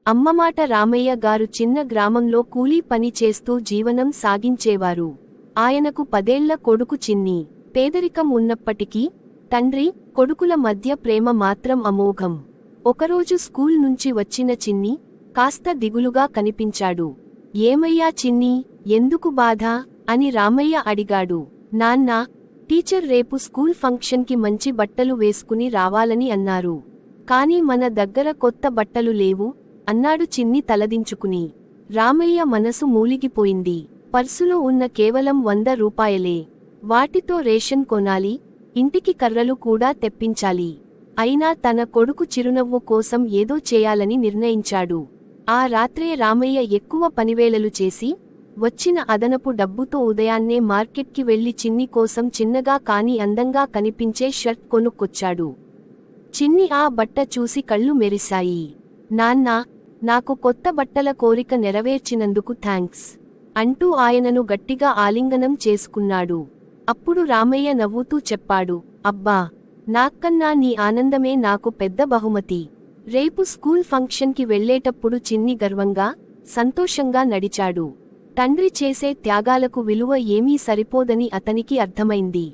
అమ్మమాట రామయ్య గారు చిన్న గ్రామంలో కూలీ పని చేస్తూ జీవనం సాగించేవారు. ఆయనకు 10 ఏళ్ల కొడుకు చిన్ని. పేదరికం ఉన్నప్పటికీ తండ్రి, కొడుకుల మధ్య ప్రేమ మాత్రం అమోఘం. ఒకరోజు స్కూల్ నుంచి వచ్చిన చిన్ని కాస్త దిగులుగా కనిపించాడు. ఏమయ్యా చిన్నీ, ఎందుకు బాధ అని రామయ్య అడిగాడు. నాన్నా, టీచర్ రేపు స్కూల్ ఫంక్షన్కి మంచి బట్టలు వేసుకుని రావాలని అన్నారు. కానీ మన దగ్గర కొత్త బట్టలు లేవు అన్నాడు చిన్ని తలదించుకుని. రామయ్య మనసు మూలిగిపోయింది. పర్సులో ఉన్న కేవలం 100 రూపాయలే. వాటితో రేషన్ కొనాలి, ఇంటికి కర్రలు కూడా తెప్పించాలి. అయినా తన కొడుకు చిరునవ్వు కోసం ఏదో చేయాలని నిర్ణయించాడు. ఆ రాత్రే రామయ్య ఎక్కువ పనివేళలు చేసి వచ్చిన అదనపు డబ్బుతో ఉదయాన్నే మార్కెట్కి వెళ్లి చిన్ని కోసం చిన్నగా కాని అందంగా కనిపించే షర్ట్ కొనుక్కొచ్చాడు. చిన్ని ఆ బట్ట చూసి కళ్ళు మెరిశాయి. నాన్నా, నాకు కొత్త బట్టల కోరిక నెరవేర్చినందుకు థాంక్స్ అంటూ ఆయనను గట్టిగా ఆలింగనం చేసుకున్నాడు. అప్పుడు రామయ్య నవ్వుతూ చెప్పాడు, అబ్బా, నాకన్నా నీ ఆనందమే నాకు పెద్ద బహుమతి. రేపు స్కూల్ ఫంక్షన్కి వెళ్లేటప్పుడు చిన్ని గర్వంగా, సంతోషంగా నడిచాడు. తండ్రి చేసే త్యాగాలకు విలువ ఏమీ సరిపోదని అతనికి అర్థమైంది.